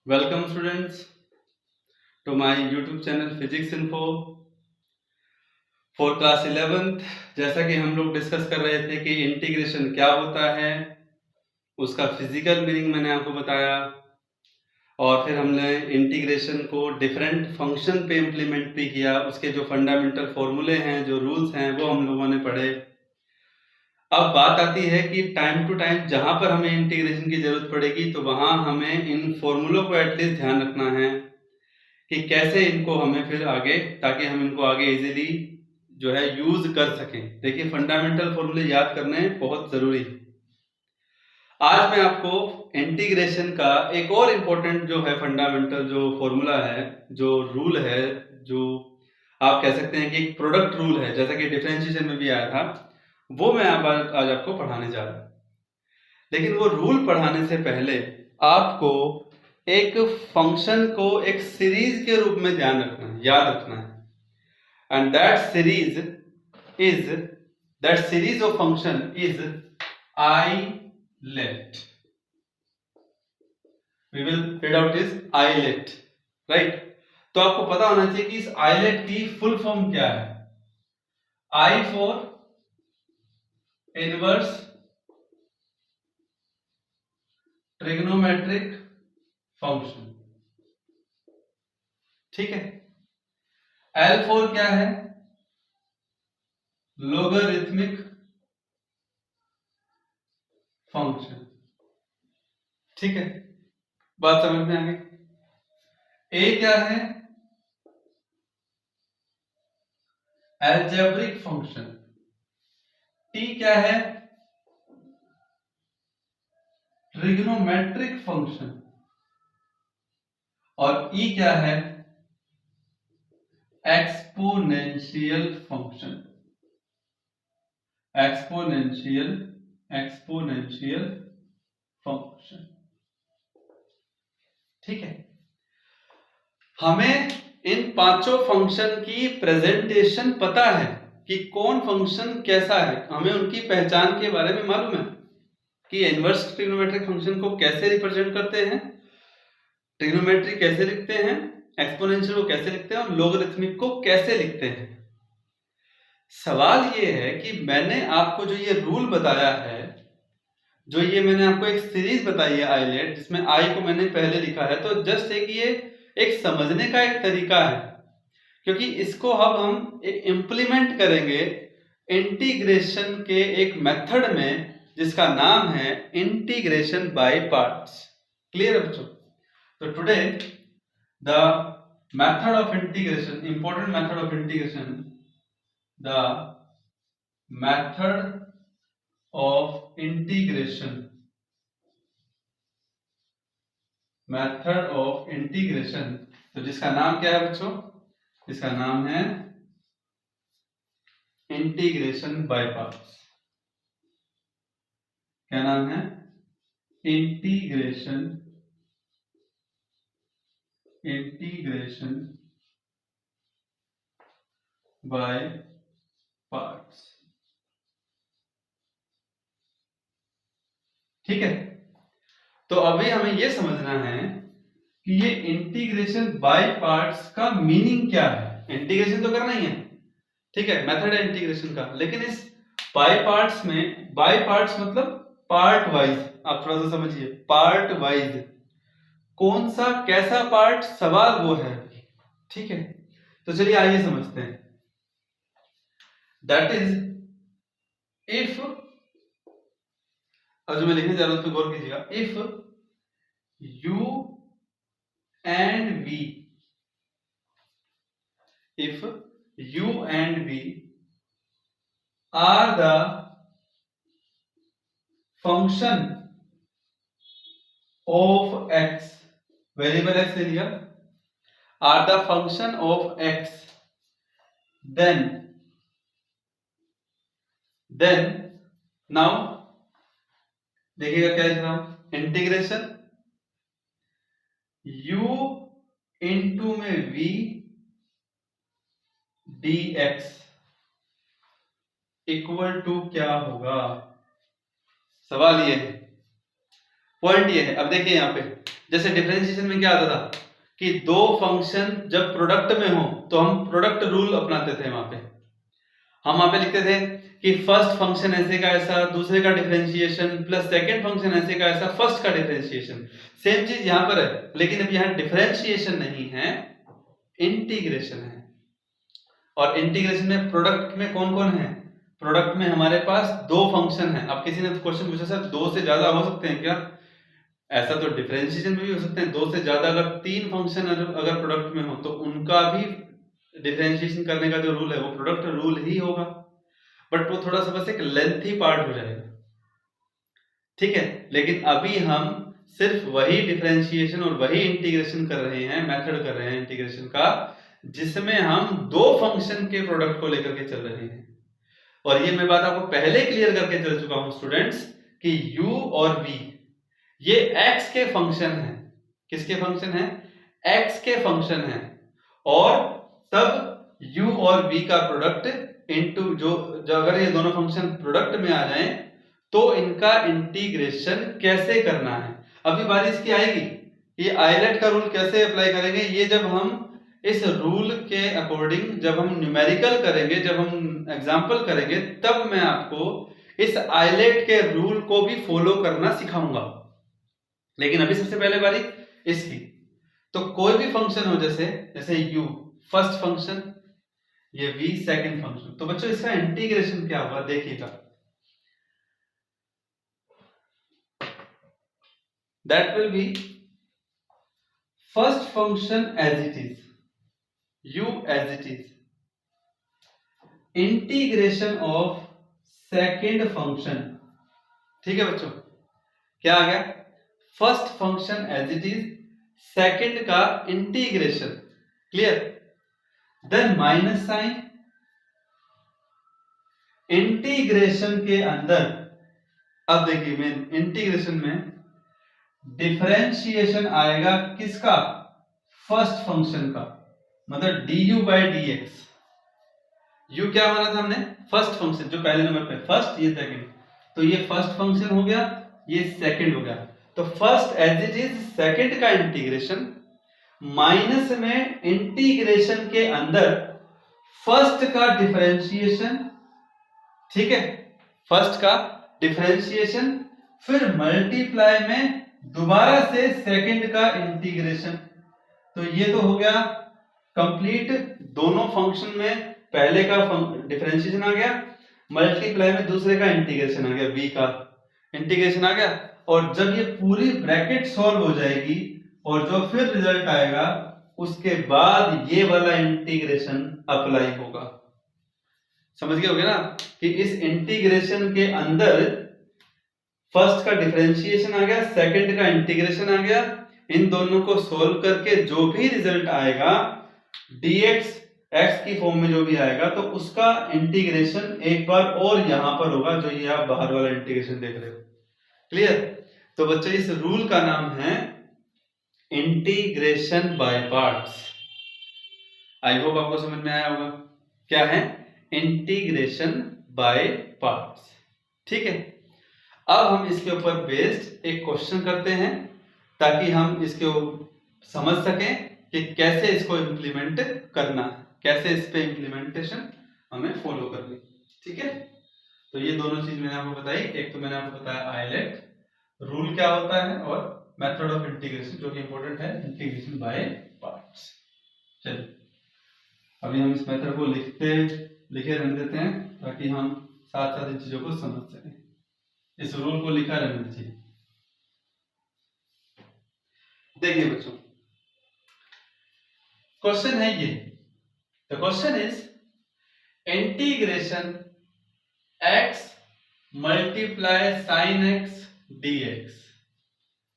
Welcome students to my YouTube channel Physics Info for class 11th। जैसा कि हम लोग डिस्कस कर रहे थे कि इंटीग्रेशन क्या होता है, उसका फिजिकल मीनिंग मैंने आपको बताया और फिर हमने इंटीग्रेशन को डिफरेंट फंक्शन पे इम्प्लीमेंट भी किया। उसके जो फंडामेंटल फॉर्मूले हैं, जो रूल्स हैं, वो हम लोगों ने पढ़े। अब बात आती है कि टाइम टू टाइम जहां पर हमें इंटीग्रेशन की जरूरत पड़ेगी तो वहां हमें इन फॉर्मूलों को एटलीस्ट ध्यान रखना है कि कैसे इनको हमें फिर आगे, ताकि हम इनको आगे इजीली जो है यूज कर सकें। देखिए, फंडामेंटल फॉर्मूले याद करने बहुत जरूरी है। आज मैं आपको इंटीग्रेशन का एक और इम्पोर्टेंट जो है फंडामेंटल जो फॉर्मूला है, जो रूल है, जो आप कह सकते हैं कि एक प्रोडक्ट रूल है, जैसा कि डिफरेंशिएशन में भी आया था, वो मैं आज आपको पढ़ाने जा रहा हूं। लेकिन वो रूल पढ़ाने से पहले आपको एक फंक्शन को एक सीरीज के रूप में ध्यान रखना है, याद रखना है। And that series of function is ILATE. We will read out is ILATE, right. तो आपको पता होना चाहिए कि इस आइलेट की फुल फॉर्म क्या है। I for inverse trigonometric function, ठीक है। एल फॉर क्या है, लोगरिथमिक फंक्शन, ठीक है। बात समझ में आ गई। ए क्या है, एल्जेब्रिक फंक्शन। टी क्या है, ट्रिग्नोमेट्रिक फंक्शन। और ई क्या है, एक्सपोनेंशियल फंक्शन। एक्सपोनेंशियल फंक्शन, ठीक है। हमें इन पांचों फंक्शन की प्रेजेंटेशन पता है कि कौन फंक्शन कैसा है, हमें उनकी पहचान के बारे में मालूम है कि इनवर्स ट्रिग्नोमेट्रिक फंक्शन को कैसे रिप्रेजेंट करते हैं, ट्रिग्नोमेट्री कैसे लिखते हैं, एक्सपोनेंशियल को कैसे लिखते हैं और लोगरिथमिक को कैसे लिखते हैं। सवाल ये है कि मैंने आपको जो ये रूल बताया है, जो ये मैंने आपको एक सीरीज बताई है आइलेट, जिसमें आई को मैंने पहले लिखा है, तो जस्ट एक ये एक समझने का एक तरीका है, क्योंकि इसको अब हम इम्प्लीमेंट करेंगे इंटीग्रेशन के एक मेथड में, जिसका नाम है इंटीग्रेशन बाय पार्ट्स। क्लियर है बच्चों? तो today the method of integration, important method of integration, the method of integration, method of integration, तो जिसका नाम क्या है बच्चों? इसका नाम है इंटीग्रेशन बाय पार्ट्स। क्या नाम है? इंटीग्रेशन बाय पार्ट्स, ठीक है। तो अभी हमें यह समझना है कि ये इंटीग्रेशन बाय पार्ट्स का मीनिंग क्या है। इंटीग्रेशन तो करना ही है, ठीक है, मेथड है इंटीग्रेशन का, लेकिन इस बाय पार्ट्स में, बाय पार्ट्स मतलब पार्ट वाइज, आप थोड़ा सा समझिए, पार्ट वाइज कौन सा कैसा पार्ट, सवाल वो है, ठीक है। तो चलिए आइए समझते हैं। दैट इज इफ, अब जो मैं लिखने जा रहा हूं उस पर गौर कीजिएगा। If u and v, if u and v are the function of x, variable x ले लिया, are the function of x, then now देखिएगा क्या लिख रहा हूं, इंटीग्रेशन u इंटू में v dx इक्वल टू क्या होगा। सवाल ये है, पॉइंट ये है। अब देखिए यहां पे जैसे डिफरेंशिएशन में क्या आता था कि दो फंक्शन जब प्रोडक्ट में हो तो हम प्रोडक्ट रूल अपनाते थे। वहां पे हम वहां पे लिखते थे कि फर्स्ट फंक्शन ऐसे का ऐसा, दूसरे का डिफरेंशिएशन प्लस सेकंड फंक्शन ऐसे का ऐसा, फर्स्ट का डिफरेंशिएशन। सेम चीज यहां पर है, लेकिन अब यहां डिफरेंशिएशन नहीं है, इंटीग्रेशन है। और इंटीग्रेशन में प्रोडक्ट में कौन कौन है? प्रोडक्ट में हमारे पास दो फंक्शन है। अब किसी ने क्वेश्चन पूछा सर दो से ज्यादा हो सकते हैं क्या? ऐसा तो डिफरेंशिएशन में भी हो सकते हैं, दो से ज्यादा। अगर तीन फंक्शन अगर प्रोडक्ट में हो तो उनका भी डिफरेंशिएशन करने का जो रूल है वो प्रोडक्ट रूल ही होगा, बट वो थोड़ा सा बस एक लेंथी पार्ट हो जाएगा, ठीक है। लेकिन अभी हम सिर्फ वही डिफरेंशिएशन और वही इंटीग्रेशन कर रहे हैं, मेथड कर रहे हैं इंटीग्रेशन का, जिसमें हम दो फंक्शन के प्रोडक्ट को लेकर के चल रहे हैं। और ये मैं बात आपको पहले क्लियर करके चल चुका हूं स्टूडेंट्स कि u और v ये x के फंक्शन है। किसके फंक्शन है? x के फंक्शन है। और तब u और v का प्रोडक्ट इनटू जो अगर ये दोनों फंक्शन प्रोडक्ट में आ जाएं तो इनका इंटीग्रेशन कैसे करना है। अभी बारी इसकी आएगी, ये आइलेट का रूल कैसे अप्लाई करेंगे, ये जब हम इस रूल के अकॉर्डिंग जब हम न्यूमेरिकल करेंगे, जब हम एग्जाम्पल करेंगे, तब मैं आपको इस आइलेट के रूल को भी फॉलो करना सिखाऊंगा। लेकिन अभी सबसे पहले बारी इसकी, तो कोई भी फंक्शन हो, जैसे u फर्स्ट फंक्शन, ये v सेकंड फंक्शन, तो बच्चों इसका इंटीग्रेशन क्या होगा देखिएगा। That will be first function as it is, u as it is, integration of second function. ठीक है बच्चों, क्या आ गया? First function as it is, second का integration, clear. Then minus sign, integration के अंदर अब देखिए मेन इंटीग्रेशन में डिफरेंशिएशन आएगा किसका? फर्स्ट फंक्शन का, मतलब du by dx। u क्या माना था हमने? फर्स्ट फंक्शन, जो पहले नंबर पे फर्स्ट, ये सेकंड, तो ये फर्स्ट फंक्शन हो गया, ये सेकंड हो गया। तो first as it is, second का इंटीग्रेशन, माइनस में इंटीग्रेशन के अंदर फर्स्ट का डिफरेंशिएशन, ठीक है, फर्स्ट का डिफरेंशिएशन, फिर मल्टीप्लाई में दोबारा से सेकंड का इंटीग्रेशन। तो ये तो हो गया कंप्लीट, दोनों फंक्शन में पहले का डिफरेंशिएशन आ गया, मल्टीप्लाई में दूसरे का इंटीग्रेशन आ गया, v का इंटीग्रेशन आ गया। और जब ये पूरी ब्रैकेट सॉल्व हो जाएगी और जो फिर रिजल्ट आएगा उसके बाद ये वाला इंटीग्रेशन अप्लाई होगा। समझ गए होगे ना कि इस इंटीग्रेशन के अंदर फर्स्ट का डिफरेंशिएशन आ गया, सेकंड का इंटीग्रेशन आ गया, इन दोनों को सोल्व करके जो भी रिजल्ट आएगा dx x की फॉर्म में जो भी आएगा, तो उसका इंटीग्रेशन एक बार और यहां पर होगा, जो ये आप बाहर वाला इंटीग्रेशन देख रहे हो, क्लियर। तो बच्चों इस रूल का नाम है integration by parts. I hope आपको समझ में आया होगा क्या है इंटीग्रेशन बाय पार्ट्स, ठीक है। अब हम इसके ऊपर बेस्ड एक क्वेश्चन करते हैं ताकि हम इसको समझ सकें कि कैसे इसको इंप्लीमेंट करना है, कैसे इस पे इंप्लीमेंटेशन हमें फॉलो करनी, ठीक है। तो ये दोनों चीज मैंने आपको बताई, एक तो मैंने आपको बताया आइलेट रूल क्या होता है और मेथड ऑफ इंटीग्रेशन जो कि इंपॉर्टेंट है, इंटीग्रेशन बाय पार्ट्स। चलिए अभी हम इस मेथड को लिखे रहने देते हैं ताकि हम साथ साथ इन चीजों को समझ सकें। इस रूल को लिखा रहना चाहिए। देखिए बच्चों, क्वेश्चन है ये, the question is integration x multiply sine x dx।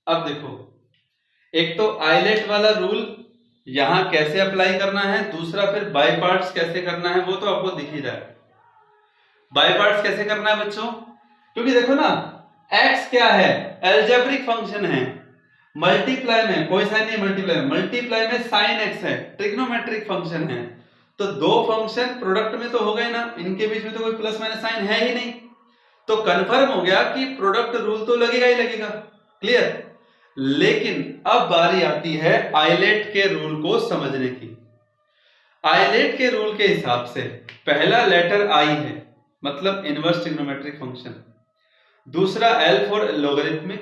अब देखो, एक तो आइलेट वाला रूल यहां कैसे अप्लाई करना है, दूसरा फिर बाय पार्ट्स कैसे करना है, वो तो आपको दिख ही रहा है। बाय पार्ट्स कैसे करना है बच्चों, क्योंकि देखो ना x क्या है, एल्जेब्रिक फंक्शन है, मल्टीप्लाई में कोई साइन नहीं, मल्टीप्लाई में साइन x है, ट्रिग्नोमेट्रिक फंक्शन है। तो दो फंक्शन प्रोडक्ट में तो हो गए ना, इनके बीच में तो कोई प्लस माइनस साइन है ही नहीं, तो कंफर्म हो गया कि प्रोडक्ट रूल तो लगेगा ही लगेगा, क्लियर। लेकिन अब बारी आती है आइलेट के रूल को समझने की। आइलेट के रूल के हिसाब से पहला लेटर आई है, मतलब इनवर्स ट्रिग्नोमेट्रिक फंक्शन, दूसरा एल फॉर लॉगरिथमिक,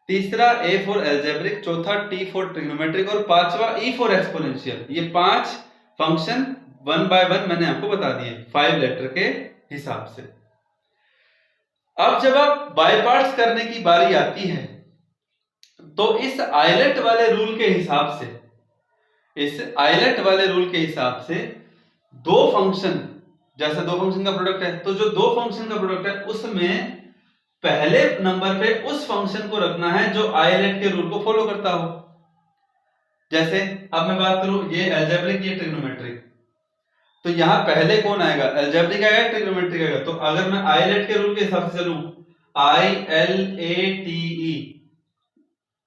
तीसरा ए फॉर एल्जेब्रिक, चौथा टी फॉर ट्रिग्नोमेट्रिक और पांचवा ई फॉर एक्सपोनेंशियल। ये 5 फंक्शन 1 बाय 1 मैंने आपको बता दिए 5 लेटर के हिसाब से। अब जब आप बाय पार्ट्स करने की बारी आती है तो इस आइलेट वाले रूल के हिसाब से, इस आइलेट वाले रूल के हिसाब से दो फंक्शन, जैसे दो फंक्शन का प्रोडक्ट है, तो जो दो फंक्शन का प्रोडक्ट है उसमें पहले नंबर पे उस फंक्शन को रखना है जो आइलेट के रूल को फॉलो करता हो। जैसे अब मैं बात करूं, ये अलजेब्रिक, ये ट्रिग्नोमेट्रिक, तो यहां पहले कौन आएगा, अलजेब्रिक आएगा, ट्रिग्नोमेट्रिक आएगा। तो अगर मैं आइलेट के रूल के हिसाब से चलूं, I L A T E,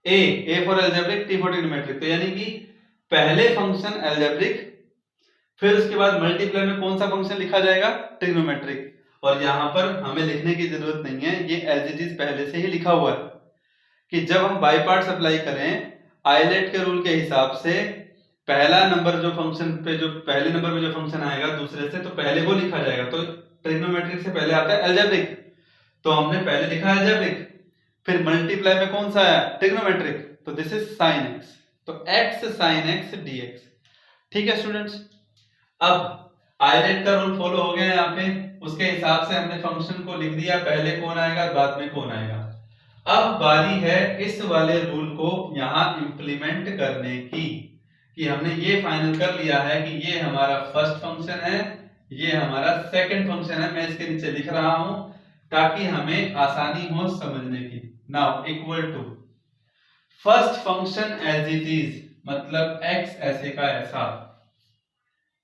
A for algebraic, T for trigonometric, तो यानी कि पहले फंक्शन अलजेब्रिक, फिर उसके बाद मल्टीप्लाई में कौन सा फंक्शन लिखा जाएगा, ट्रिग्नोमेट्रिक। और यहां पर हमें लिखने की जरूरत नहीं है, ये एज इट इज पहले से ही लिखा हुआ है कि जब हम बाय पार्ट्स अप्लाई करें आइलेट के रूल के हिसाब से, पहला नंबर जो फंक्शन पे, जो पहले नंबर पे जो फंक्शन आएगा दूसरे से, तो पहले वो लिखा जाएगा। तो ट्रिग्नोमेट्रिक से पहले आता है अलजेब्रिक, तो हमने पहले लिखा है अलजेब्रिक, फिर मल्टीप्लाई में कौन सा आया, ट्रिग्नोमेट्रिक, तो दिस इज साइन एक्स, तो एक्स साइन एक्स डीएक्स। ठीक है स्टूडेंट्स, अब आइलेट का रूल फॉलो हो गया यहाँ पे, उसके हिसाब से हमने फंक्शन को लिख दिया, पहले कौन आएगा बाद में कौन आएगा। अब बारी है इस वाले रूल को यहां इंप्लीमेंट करने की, कि हमने ये फाइनल कर लिया है कि ये हमारा फर्स्ट फंक्शन है, ये हमारा सेकंड फंक्शन है। मैं इसके नीचे लिख रहा हूं ताकि हमें आसानी हो समझने की। Now equal to first function as it is, मतलब x ऐसे का ऐसा,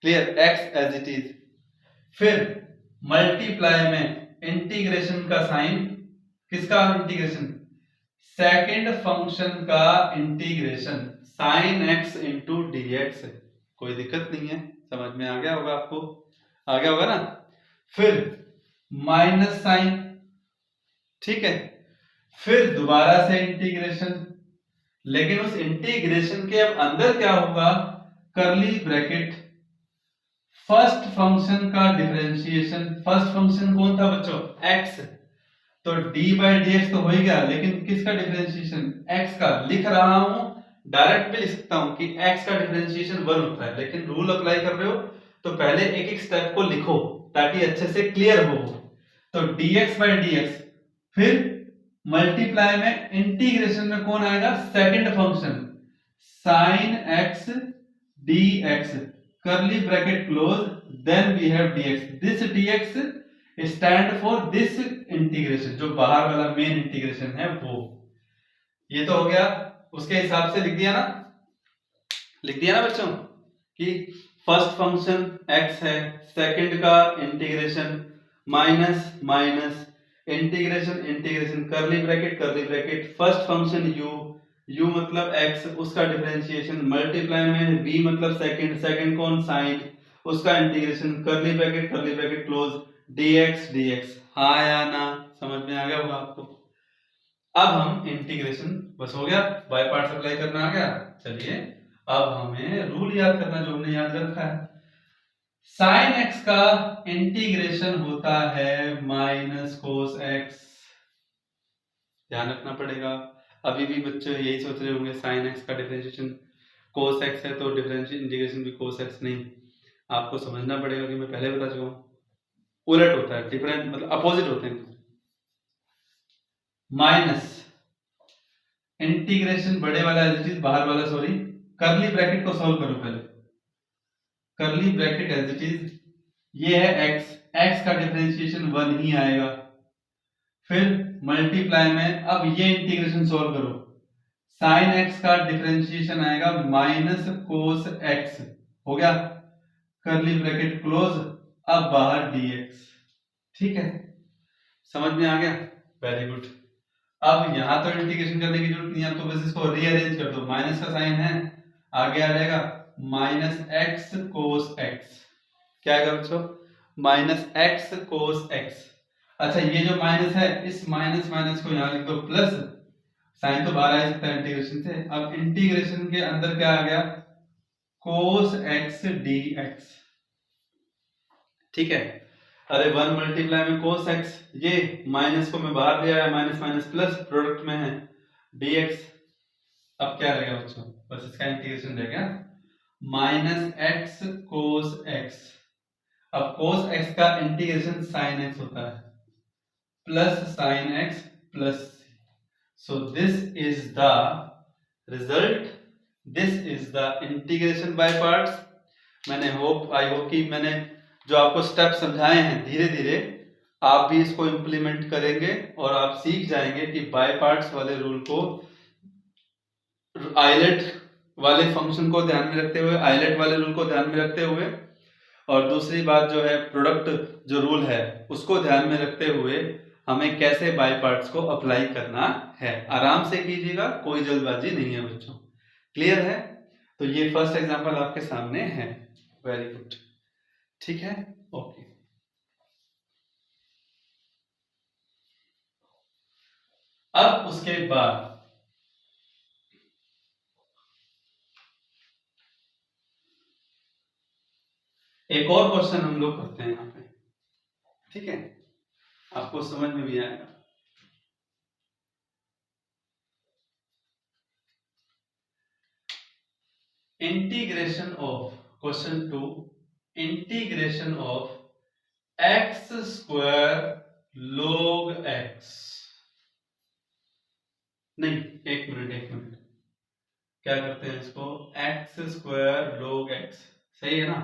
clear, x as it is, फिर मल्टीप्लाई में इंटीग्रेशन का साइन, किसका इंटीग्रेशन, सेकंड फंक्शन का integration, sine x into dx। कोई दिक्कत नहीं है, समझ में आ गया होगा आपको, आ गया होगा ना। फिर माइनस साइन, ठीक है, फिर दोबारा से इंटीग्रेशन, लेकिन उस इंटीग्रेशन के अब अंदर क्या होगा, कर्ली ब्रैकेट, फर्स्ट फंक्शन का डिफरेंशिएशन। फर्स्ट फंक्शन कौन था बच्चों, x, तो d बाई डी एक्स तो हो ही गया, लेकिन किसका डिफरेंशिएशन, x का। लिख रहा हूं, डायरेक्ट भी लिख सकता हूं कि x का डिफरेंशिएशन 1 होता है, लेकिन रूल अप्लाई कर रहे हो तो पहले एक एक स्टेप को लिखो ताकि अच्छे से क्लियर हो। तो dx बाई dx, फिर मल्टीप्लाई में इंटीग्रेशन में कौन आएगा, second function, sine x dx, curly bracket close, then we have dx, this dx stand for this integration, जो बाहर वाला मेन इंटीग्रेशन है वो। ये तो हो गया, उसके हिसाब से लिख दिया ना, लिख दिया ना बच्चों कि फर्स्ट फंक्शन x है, सेकंड का integration minus minus integration integration, curly bracket, first function u मतलब x, उसका डिफरेंशिएशन, मल्टीप्लाई में v मतलब सेकंड कौन, साइन, उसका integration, curly bracket close, dx। हाँ या ना, समझ में आ गया होगा आपको। अब हम इंटीग्रेशन बस हो गया, बाय पार्ट्स अप्लाई करना आ गया। चलिए अब हमें रूल याद करना जो हमने याद रखा है। साइन x का इंटीग्रेशन होता है माइनस कोस x, ध्यान रखना पड़ेगा। अभी भी बच्चे यही सोच रहे होंगे साइन x का डिफरेंशिएशन कोस x है तो डिफरेंशियल इंटीग्रेशन भी कोस x, नहीं, आपको समझना पड़ेगा कि मैं पहले बता चुका हूं, उलट होता है, डिफरेंट मतलब अपोजिट होते हैं। माइनस इंटीग्रेशन बड़े वाला एज इट इज, बाहर वाला सॉरी, कर्ली ब्रैकेट को सॉल्व करो पहले, curly bracket as it is, ये है x का डिफरेंशिएशन 1 ही आएगा, फिर मल्टीप्लाई में अब ये इंटीग्रेशन सॉल्व करो, साइन x का डिफरेंशिएशन आएगा माइनस कोस x, हो गया, कर्ली ब्रैकेट क्लोज, अब बाहर dx। ठीक है, समझ में आ गया, वेरी गुड। अब यहां तो इंटीग्रेशन करने की जरूरत नहीं है, तो बस इसको रीअरेंज कर दो, माइनस का साइन है, आगे आ जाएगा माइनस एक्स कोस एक्स, क्या आएगा बच्चों, माइनस एक्स कोस एक्स। अच्छा ये जो माइनस है, इस माइनस माइनस को यहां लिख दो प्लस, साइन तो बाहर आ सकता है इंटीग्रेशन से। अब इंटीग्रेशन के अंदर क्या आ गया, cos x dx, ठीक है। अरे 1 मल्टीप्लाई में cos x, ये माइनस को मैं बाहर ले आया, माइनस माइनस प्लस प्रोडक्ट में है dx। अब क्या रहेगा बच्चों, बस इसका इंटीग्रेशन रहेगा माइनस एक्स कोस एक्स। अब cos x का इंटीग्रेशन sin x होता है, plus sin x plus, so this is the result, this is the integration by parts। मैंने आई होप कि मैंने जो आपको स्टेप समझाए हैं धीरे धीरे आप भी इसको इंप्लीमेंट करेंगे और आप सीख जाएंगे कि बाय पार्ट्स वाले रूल को, आइलेट वाले फंक्शन को ध्यान में रखते हुए, आइलेट वाले रूल को ध्यान में रखते हुए, और दूसरी बात जो है प्रोडक्ट जो रूल है उसको ध्यान में रखते हुए हमें कैसे बाय पार्ट्स को अप्लाई करना है। आराम से कीजिएगा, कोई जल्दबाजी नहीं है बच्चों। क्लियर है? तो ये फर्स्ट एग्जांपल आपके सामने है। वेरी गुड, ठीक है, ओके। अब उसके बाद एक और क्वेश्चन हम लोग करते हैं यहाँ पे, ठीक है, आपको समझ में भी आएगा। Integration of, question 2, integration of x square log x, नहीं एक मिनट, क्या करते हैं इसको, x स्क्वायर log x, सही है ना?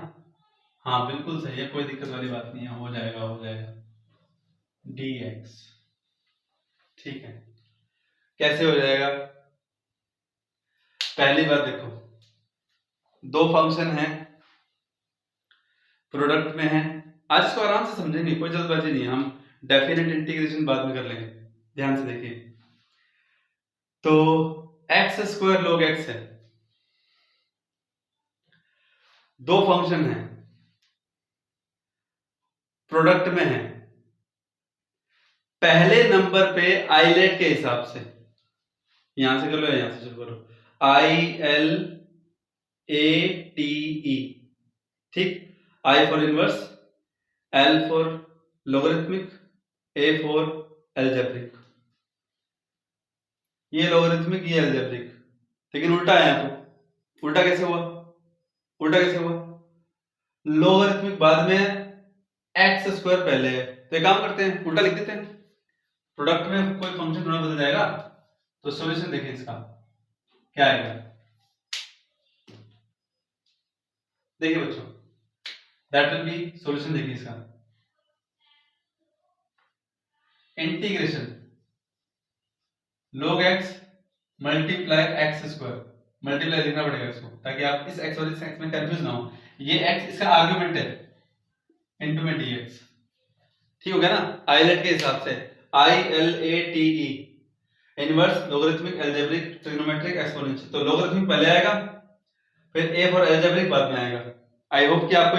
हाँ बिल्कुल सही है, कोई दिक्कत वाली बात नहीं है, हो जाएगा dx, ठीक है। कैसे हो जाएगा? पहली बात देखो, दो फंक्शन है, प्रोडक्ट में है, आज इसको आराम से समझेंगे, कोई जल्दबाजी नहीं है, हम डेफिनेट इंटीग्रेशन बाद में कर लेंगे। ध्यान से देखिए, तो x स्क्वायर log x है, दो फंक्शन है, प्रोडक्ट में है, पहले नंबर पे आइलेट के हिसाब से, यहां से कर लो या यहां से शुरू करो, ILATE, ठीक, I for inverse, L for logarithmic, A for algebraic. ये लोगरिथमिक, ये एल्जेब्रिक, लेकिन उल्टा आया, तो उल्टा कैसे हुआ, लोगरिथमिक बाद में, एक्स स्क्वायर पहले है, तो एक काम करते हैं उल्टा लिख देते हैं, प्रोडक्ट में कोई फंक्शन थोड़ा बदल जाएगा। तो सॉल्यूशन देखिए इसका क्या आएगा, देखिए बच्चों, दैट विल बी सॉल्यूशन, देखिए इसका integration log x multiply x square, multiply लिखना पड़ेगा इसको ताकि आप इस x और इस x में कंफ्यूज ना हो, ये x इसका आर्गुमेंट है, इनटू में dx, ठीक हो गया ना, आइलेट के हिसाब से, ILATE, inverse logarithmic algebraic trigonometric exponential, तो लोगरिथमिक पहले आएगा, फिर A फॉर एल्जेब्रिक बाद में आएगा। आई होप कि आपको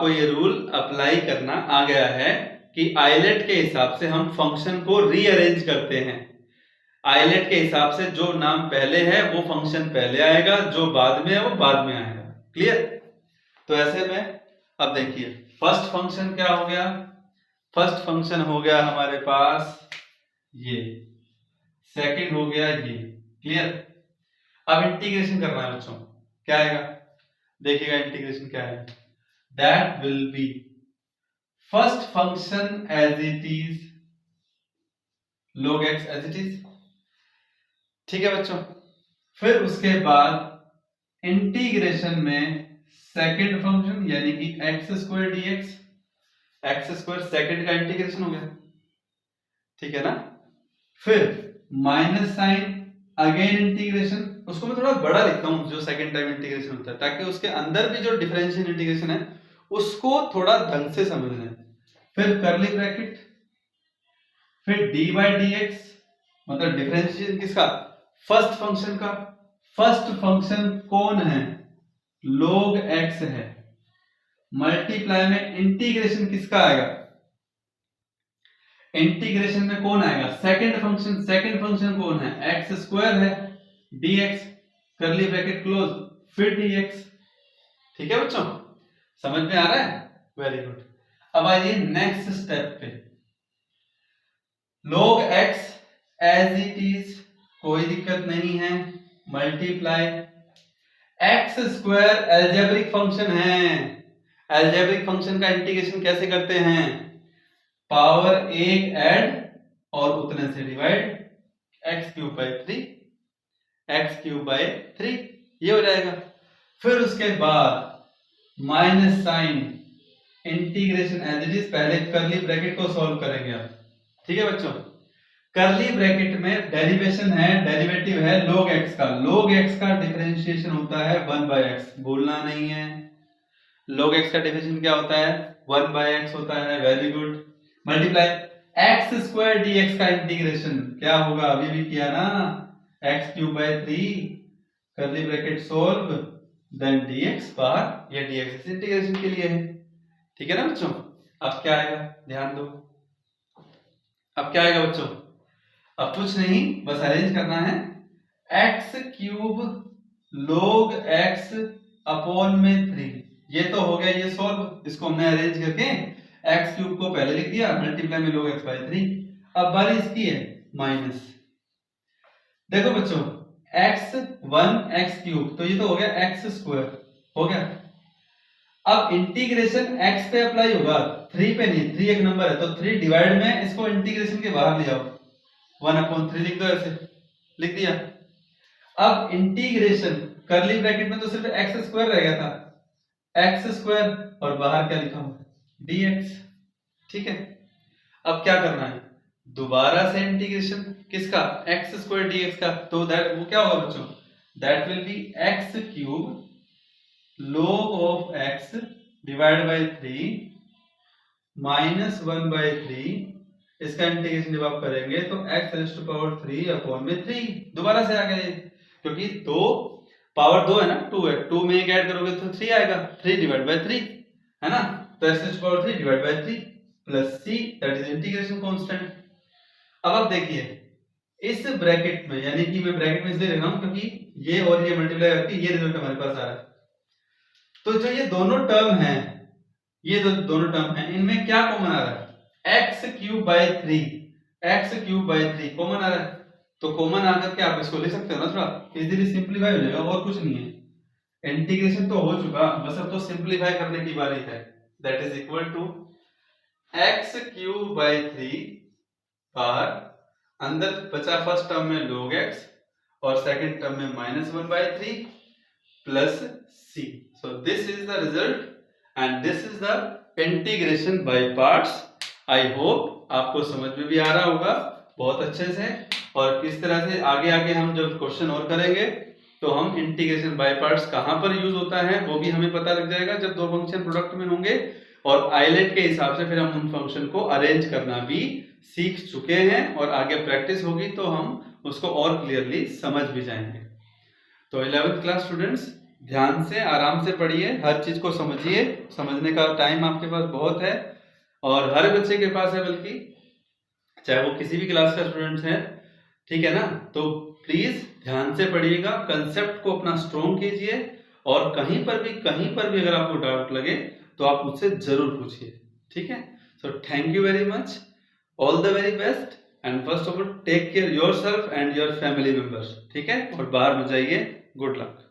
ये रूल अप्लाई करना आ गया है कि आइलेट के हिसाब से हम फंक्शन को रीअरेंज करते हैं, आइलेट के हिसाब से जो नाम पहले है वो फंक्शन पहले आएगा, जो बाद में है वो बाद में आएगा। क्लियर? तो ऐसे में अब देखिए, फर्स्ट फंक्शन क्या हो गया, फर्स्ट फंक्शन हो गया हमारे पास ये, सेकंड हो गया ये। क्लियर? अब इंटीग्रेशन करना है बच्चों, क्या आएगा, देखिएगा इंटीग्रेशन क्या है, that will be first function as it is log x as it is, ठीक है बच्चों। फिर उसके बाद इंटीग्रेशन में सेकंड फंक्शन यानी कि x square dx, x square second का इंटीग्रेशन हो गया, ठीक है ना। फिर माइनस साइन, अगेन इंटीग्रेशन, उसको मैं थोड़ा बड़ा लिखता हूं जो सेकंड टाइम इंटीग्रेशन होता है, ताकि उसके अंदर भी जो डिफरेंशियल इंटीग्रेशन है उसको थोड़ा ढंग से समझ लें। फिर कर्ली ब्रैकेट, फिर dy dx, मतलब डिफरेंशिएशन किसका, फर्स्ट फंक्शन का, फर्स्ट फंक्शन कौन है, log x है, मल्टीप्लाई में इंटीग्रेशन किसका आएगा, इंटीग्रेशन में कौन आएगा, सेकंड फंक्शन कौन है, एक्स स्क्वायर है, dx करली ब्रैकेट क्लोज, फिर dx। ठीक है बच्चों, समझ में आ रहा है, वेरी गुड। अब आइए नेक्स्ट स्टेप पे, log x as it is, कोई दिक्कत नहीं है, multiply x square algebraic function है, एल्जेब्रिक फंक्शन का इंटीग्रेशन कैसे करते हैं, पावर एक ऐड और उतने से divide, x cube by three, ये हो जाएगा। फिर उसके बाद minus sign, integration as it is, पहले करली ब्रैकेट को सॉल्व करेंगे आप। ठीक है बच्चों, करली ब्रैकेट में डेरिवेशन है, डेरिवेटिव है log x का, log x का डिफरेंशिएशन होता है 1/x, भूलना नहीं है। log x का डिफरेंशिएशन क्या होता है, 1/x होता है, very good. Multiply x square dx का इंटीग्रेशन क्या होगा, अभी भी किया ना, x क्यूब बाई 3 करली ब्रैकेट सोल्व देन dx बाहर, ये dx इंटीग्रेशन के लिए है। ठीक है ना बच्चों, अब क्या आएगा, ध्यान दो, अब क्या आएगा बच्चों, अब कुछ नहीं, बस अरेंज करना है, x cube log x upon में 3, ये तो हो गया ये सॉल्व, इसको हमने अरेंज करके एक्स क्यूब को पहले लिख दिया, मल्टीप्लाई में log x बाई 3। अब बारी इसकी है माइनस, देखो बच्चों x क्यूब, तो ये तो हो गया एक्स स्क्वायर, हो गया। अब इंटीग्रेशन x पे अप्लाई होगा, 3 पे नहीं, 3 एक नंबर है, तो 3 डिवाइड में इसको इंटीग्रेशन के बाहर ले आओ, 1/3 लिख दो, ऐसे लिख दिया। अब इंटीग्रेशन करली ब्रैकेट में तो सिर्फ एक्स स्क्वायर रह गया था, एक्स स्क्वायर, और बाहर क्या लिखा हुआ, dx। ठीक है, अब क्या करना है, दोबारा से इंटीग्रेशन किसका, एक्स स्क्वायर dx का, तो दैट वो क्या होगा बच्चों, that will be x cube log of x divide by 3 minus 1/3, इसका इंटीग्रेशन जब आप करेंगे तो x raise to power 3 upon में 3, दोबारा से आ गए, क्योंकि दो पावर 2 है ना, 2 है, 2 में एक ऐड करोगे तो 3 आएगा, 3 डिवाइड बाई 3 है ना, तो x raise to power 3 divide by 3 plus c, that is integration constant. अब आप देखिए इस ब्रैकेट में, यानी कि मैं ब्रैकेट में इसलिए लिख रहा हूं क्योंकि ये और ये मल्टीप्लाई करके ये रिजल्ट हमारे पास आ रहा है, तो जो ये दोनों टर्म हैं, ये दोनों टर्म हैं, इनमें क्या कॉमन आ रहा है, एक्स क्यूब बाई 3 कॉमन आ रहा है, तो कॉमन आकर के आप इसको ले सकते हो ना, थोड़ा इजीली सिंपलीफाई हो जाएगा, और कुछ नहीं है, इंटीग्रेशन तो हो चुका, बस अब तो सिंपलीफाई करने की बारी है, that is equal to x cube by 3 बाहर, अंदर बचा फर्स्ट टर्म में log x और सेकंड टर्म में minus 1/3 plus c, so this is the result and this is the integration by parts। I hope आपको समझ में भी आ रहा होगा बहुत अच्छे से, और किस तरह से आगे आगे हम जब क्वेश्चन और करेंगे तो हम इंटीग्रेशन बाय पार्ट्स कहां पर यूज होता है वो भी हमें पता लग जाएगा जब दो फंक्शन प्रोडक्ट में होंगे, और आइलेट के हिसाब से फिर हम उन फंक्शन को अरेंज करना भी सीख चुके हैं, और आगे प्रैक्टिस होगी तो हम उसको और क्लियरली समझ भी जाएंगे। तो 11th क्लास स्टूडेंट्स, ध्यान से आराम से पढ़िए, हर चीज को समझिए, समझने का टाइम आपके पास बहुत है, और हर बच्चे के पास है, बल्कि चाहे वो किसी भी क्लास का स्टूडेंट है, ठीक है ना, तो प्लीज ध्यान से पढ़िएगा, कंसेप्ट को अपना स्ट्रॉन्ग कीजिए, और कहीं पर भी अगर आपको डाउट लगे तो आप मुझसे जरूर पूछिए, ठीक है। So thank you very much, all the very best, and first of all take care yourself and your family members, ठीक है, और बाहर में जाइए, गुड लक।